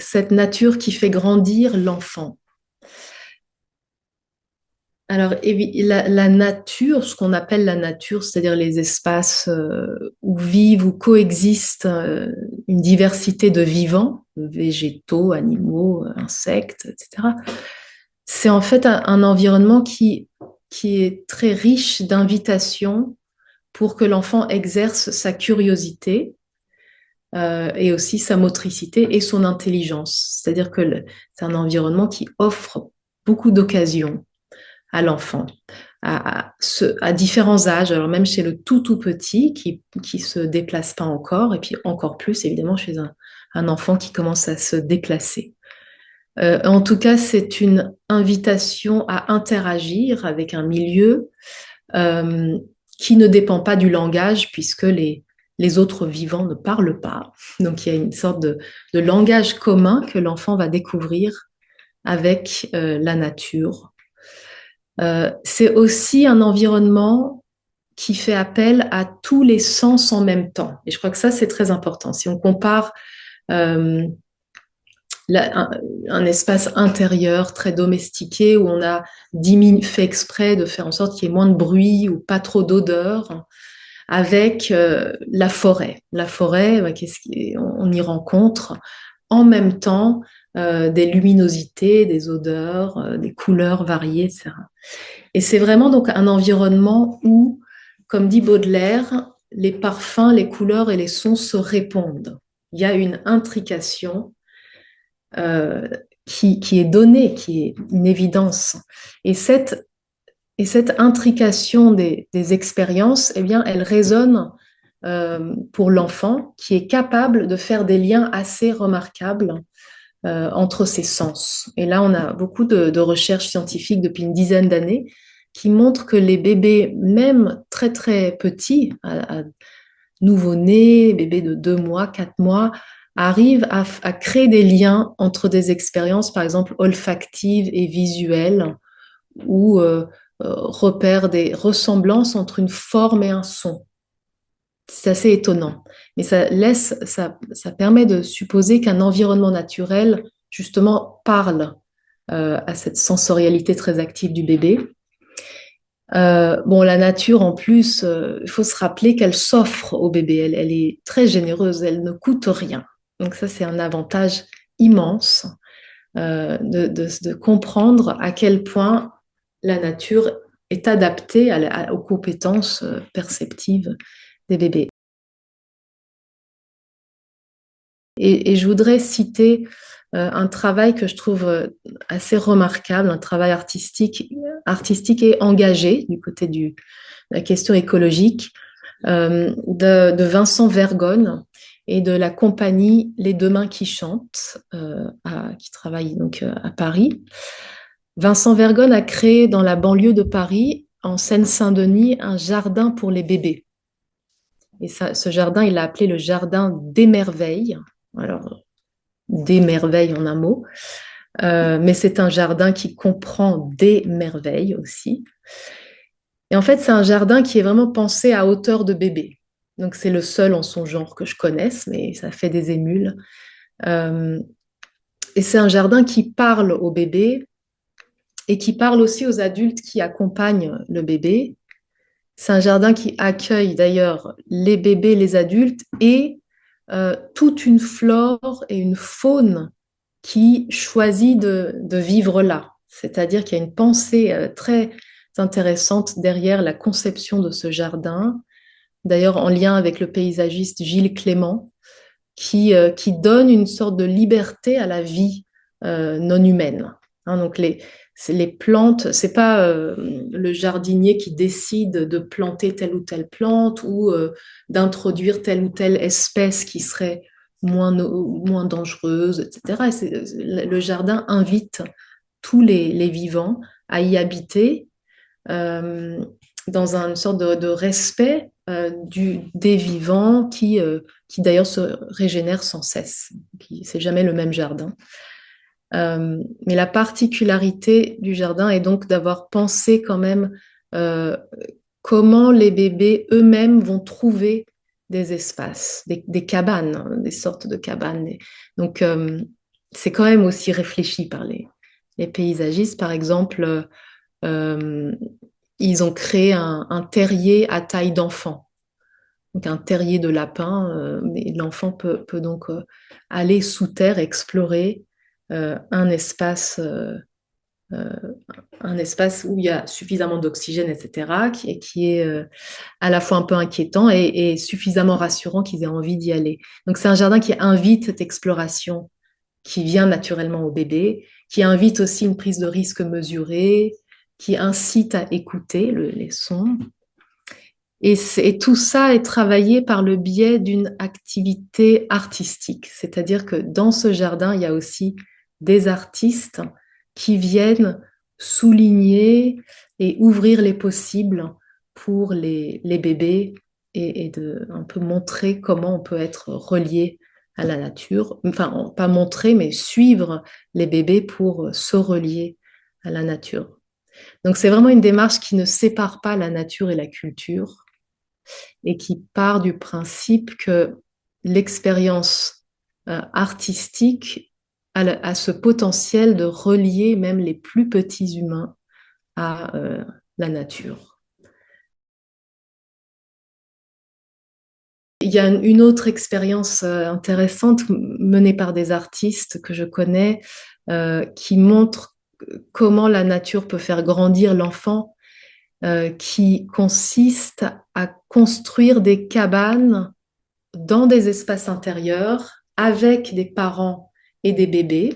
cette nature qui fait grandir l'enfant. Alors, la nature, ce qu'on appelle la nature, c'est-à-dire les espaces où vivent ou coexistent une diversité de vivants, végétaux, animaux, insectes, etc. C'est en fait un environnement qui est très riche d'invitations pour que l'enfant exerce sa curiosité et aussi sa motricité et son intelligence. C'est-à-dire que c'est un environnement qui offre beaucoup d'occasions à l'enfant, à différents âges, alors même chez le tout petit qui se déplace pas encore, et puis encore plus évidemment chez un enfant qui commence à se déplacer. En tout cas, c'est une invitation à interagir avec un milieu euh, qui ne dépend pas du langage, puisque les autres vivants ne parlent pas. Donc il y a une sorte de langage commun que l'enfant va découvrir avec la nature. C'est aussi un environnement qui fait appel à tous les sens en même temps. Et je crois que ça, c'est très important. Si on compare euh, un espace intérieur très domestiqué où on a fait exprès de faire en sorte qu'il y ait moins de bruit ou pas trop d'odeur, avec la forêt. La forêt, on y rencontre en même temps des luminosités, des odeurs, des couleurs variées, etc. Et c'est vraiment donc un environnement où, comme dit Baudelaire, les parfums, les couleurs et les sons se répondent. Il y a une intrication euh, qui est donnée, qui est une évidence. Et cette intrication des expériences, eh bien, elle résonne pour l'enfant qui est capable de faire des liens assez remarquables entre ses sens. Et là, on a beaucoup de recherches scientifiques depuis une dizaine d'années qui montrent que les bébés, même très très petits, à nouveau-nés, bébés de 2 mois, 4 mois, arrivent à créer des liens entre des expériences, par exemple, olfactives et visuelles, ou repèrent des ressemblances entre une forme et un son. C'est assez étonnant. Mais ça permet de supposer qu'un environnement naturel, justement, parle à cette sensorialité très active du bébé. Bon, la nature, en plus, il faut se rappeler qu'elle s'offre au bébé. Elle est très généreuse, elle ne coûte rien. Donc ça, c'est un avantage immense de comprendre à quel point la nature est adaptée aux compétences perceptives des bébés. Et je voudrais citer un travail que je trouve assez remarquable, un travail artistique et engagé du côté de la question écologique, de Vincent Vergonne et de la compagnie Les Deux Mains qui chantent, qui travaille donc à Paris. Vincent Vergonne a créé dans la banlieue de Paris, en Seine-Saint-Denis, un jardin pour les bébés. Et ce jardin, il l'a appelé le jardin des merveilles. Alors, des merveilles en un mot. Mais c'est un jardin qui comprend des merveilles aussi. Et en fait, c'est un jardin qui est vraiment pensé à hauteur de bébé. Donc, c'est le seul en son genre que je connaisse, mais ça fait des émules. Euh, et c'est un jardin qui parle au bébé et qui parle aussi aux adultes qui accompagnent le bébé. C'est un jardin qui accueille d'ailleurs les bébés, les adultes et toute une flore et une faune qui choisit de vivre là. C'est-à-dire qu'il y a une pensée très intéressante derrière la conception de ce jardin, d'ailleurs en lien avec le paysagiste Gilles Clément, qui donne une sorte de liberté à la vie non humaine. Hein, donc les plantes, c'est pas le jardinier qui décide de planter telle ou telle plante ou d'introduire telle ou telle espèce qui serait moins dangereuse, etc. Le jardin invite tous les vivants à y habiter euh, dans une sorte de respect des vivants qui d'ailleurs se régénèrent sans cesse. C'est jamais le même jardin. Mais la particularité du jardin est donc d'avoir pensé quand même euh, comment les bébés eux-mêmes vont trouver des espaces, des cabanes, hein, des sortes de cabanes. Donc, c'est quand même aussi réfléchi par les paysagistes. Par exemple, euh, ils ont créé un terrier à taille d'enfant, donc un terrier de lapin, mais l'enfant peut donc aller sous terre, explorer un espace, euh, un espace où il y a suffisamment d'oxygène, etc., qui est à la fois un peu inquiétant et suffisamment rassurant qu'ils aient envie d'y aller. Donc c'est un jardin qui invite cette exploration qui vient naturellement au bébé, qui invite aussi une prise de risque mesurée, qui incite à écouter les sons. Et tout ça est travaillé par le biais d'une activité artistique. C'est-à-dire que dans ce jardin, il y a aussi des artistes qui viennent souligner et ouvrir les possibles pour les bébés et de un peu montrer comment on peut être relié à la nature. Enfin, pas montrer, mais suivre les bébés pour se relier à la nature. Donc c'est vraiment une démarche qui ne sépare pas la nature et la culture et qui part du principe que l'expérience artistique a ce potentiel de relier même les plus petits humains à la nature. Il y a une autre expérience intéressante menée par des artistes que je connais qui montre comment la nature peut faire grandir l'enfant, qui consiste à construire des cabanes dans des espaces intérieurs avec des parents et des bébés.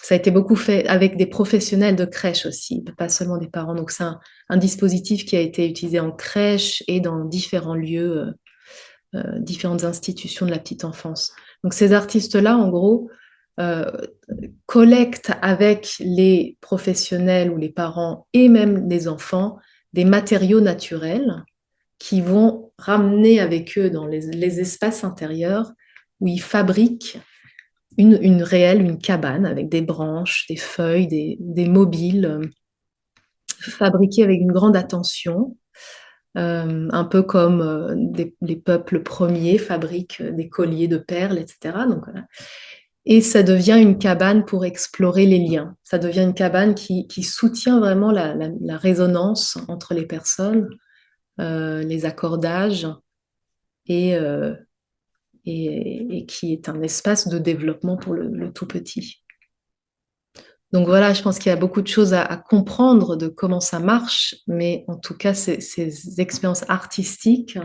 Ça a été beaucoup fait avec des professionnels de crèche aussi, pas seulement des parents. Donc c'est un dispositif qui a été utilisé en crèche et dans différents lieux, différentes institutions de la petite enfance. Donc ces artistes-là, en gros, euh, collectent avec les professionnels ou les parents et même les enfants des matériaux naturels qui vont ramener avec eux dans les espaces intérieurs où ils fabriquent une cabane avec des branches, des feuilles, des mobiles, fabriqués avec une grande attention, un peu comme les peuples premiers fabriquent des colliers de perles, etc. Donc, voilà. Et ça devient une cabane pour explorer les liens. Ça devient une cabane qui soutient vraiment la résonance entre les personnes, les accordages et, et qui est un espace de développement pour le tout petit. Donc voilà, je pense qu'il y a beaucoup de choses à comprendre de comment ça marche, mais en tout cas, ces expériences artistiques ne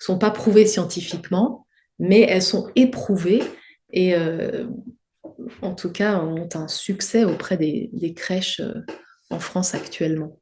sont pas prouvées scientifiquement, mais elles sont éprouvées et en tout cas ont un succès auprès des crèches en France actuellement.